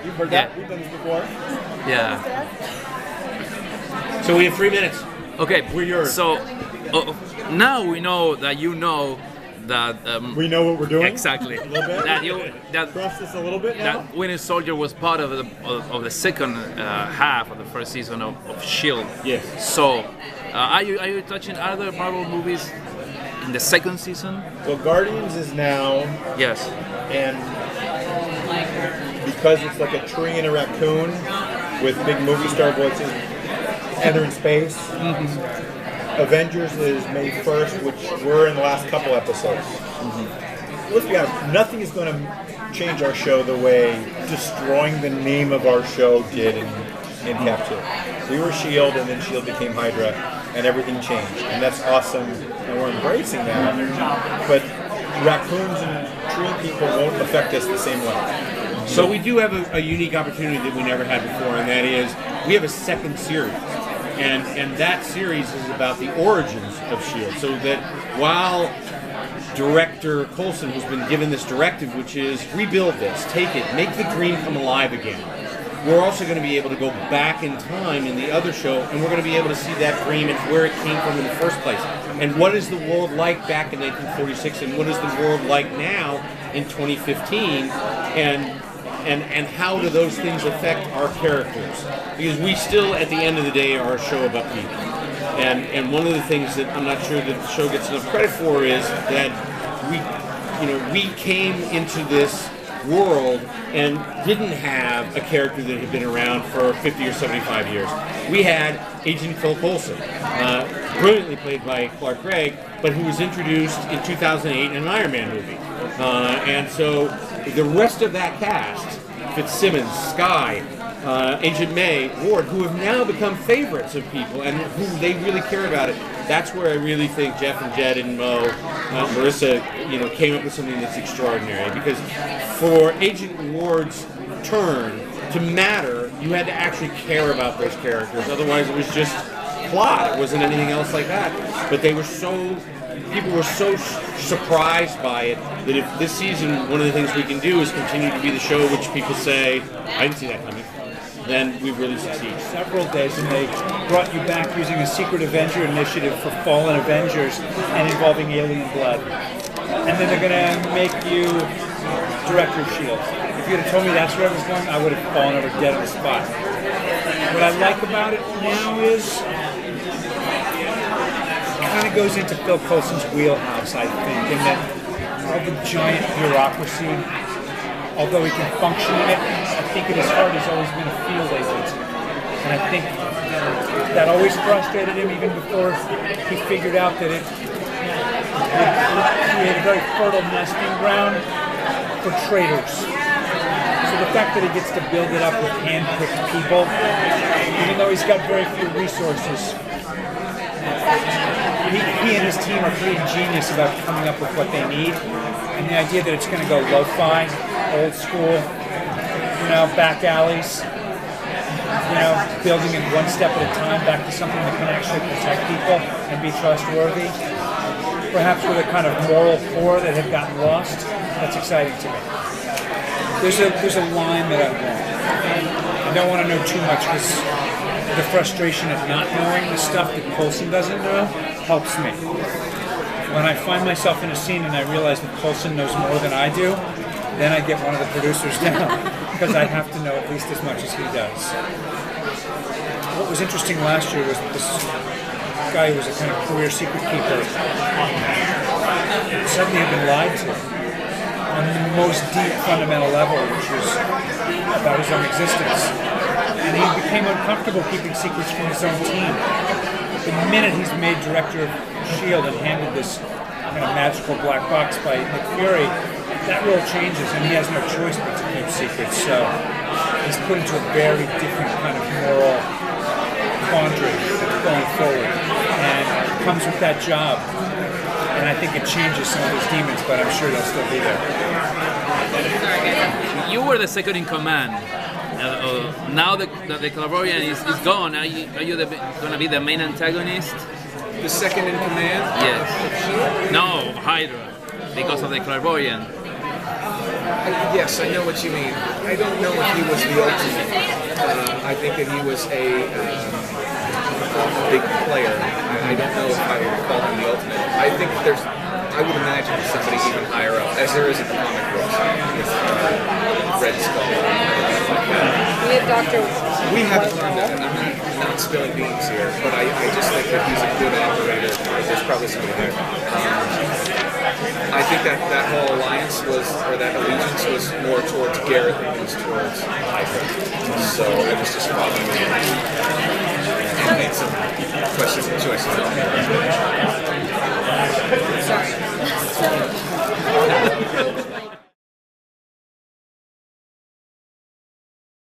You've heard that. We've done this before. Yeah. So we have 3 minutes. Okay. We're yours. So now we know that you know that we know what we're doing. Exactly. A little bit. That trust us a little bit now. That Winter Soldier was part of the second half of the first season of S.H.I.E.L.D. Yes. So are you touching other Marvel movies in the second season? Well, Guardians is now. Yes. And because it's like a tree and a raccoon with big movie star voices entering space. Mm-hmm. Avengers is May 1st, which we're in the last couple episodes. Mm-hmm. Let's be honest, nothing is going to change our show the way destroying the name of our show did in Cap 2. We were S.H.I.E.L.D. and then S.H.I.E.L.D. became Hydra, and everything changed. And that's awesome, and we're embracing that. But raccoons and tree people won't affect us the same way. So we do have a unique opportunity that we never had before, and that is we have a second series. And that series is about the origins of S.H.I.E.L.D. So that while director Coulson has been given this directive, which is rebuild this, take it, make the dream come alive again, we're also going to be able to go back in time in the other show, and we're going to be able to see that dream and where it came from in the first place. And what is the world like back in 1946, and what is the world like now in 2015, and how do those things affect our characters? Because we still, at the end of the day, are a show about people. And one of the things that I'm not sure that the show gets enough credit for is that we came into this world and didn't have a character that had been around for 50 or 75 years. We had Agent Phil Coulson, brilliantly played by Gregg, but who was introduced in 2008 in an Iron Man movie. And so the rest of that cast, Fitzsimmons, Skye, Agent May, Ward, who have now become favorites of people and who they really care about it. That's where I really think Jeph and Jed and Marissa, came up with something that's extraordinary. Because for Agent Ward's turn to matter, you had to actually care about those characters. Otherwise, it was just plot. It wasn't anything else like that. But people were so surprised by it that if this season, one of the things we can do is continue to be the show which people say, I didn't see that coming, then we've really succeeded. Several days, and they brought you back using a secret Avenger initiative for fallen Avengers and involving alien blood. And then they're going to make you director of S.H.I.E.L.D. If you had told me that's where I was going, I would have fallen over dead on the spot. What I like about it now is it kind of goes into Phil Coulson's wheelhouse, I think, in that all the giant bureaucracy, although he can function in it, I think at his heart has always been a field agent. And I think that always frustrated him even before he figured out that it would create a very fertile nesting ground for traitors. So the fact that he gets to build it up with hand-picked people, even though he's got very few resources, he and his team are pretty ingenious about coming up with what they need. And the idea that it's going to go lo-fi, old school, back alleys, building it one step at a time back to something that can actually protect people and be trustworthy. Perhaps with a kind of moral core that had gotten lost. That's exciting to me. There's a line that I want. I don't want to know too much because the frustration of not knowing the stuff that Coulson doesn't know helps me. When I find myself in a scene and I realize that Coulson knows more than I do, then I get one of the producers down because I have to know at least as much as he does. What was interesting last year was that this guy who was a kind of career secret keeper suddenly had been lied to on the most deep fundamental level, which was about his own existence. And he became uncomfortable keeping secrets from his own team. The minute he's made director of S.H.I.E.L.D. and handed this kind of magical black box by Nick Fury, that role changes and he has no choice but to keep secrets. So he's put into a very different kind of moral quandary going forward. And it comes with that job. And I think it changes some of those demons, but I'm sure they'll still be there. You were the second in command. Now the Calaborian is gone. Are you going to be the main antagonist? The second in command? Yes. No, Hydra, because of the Clairvoyant. Yes, I know what you mean. I don't know if he was the ultimate. I think that he was a big player. I don't know if I would call him the ultimate. I think I would imagine somebody even higher up, as there is in the comic books, with Red Skull. We have Dr. We haven't learned that. I'm not spilling beans here, but I just think that he's a good operator. There's probably somebody there. I think that whole alliance or that allegiance was more towards Garrett than it was towards Hydra. So I was just following him and made some questionable choices. So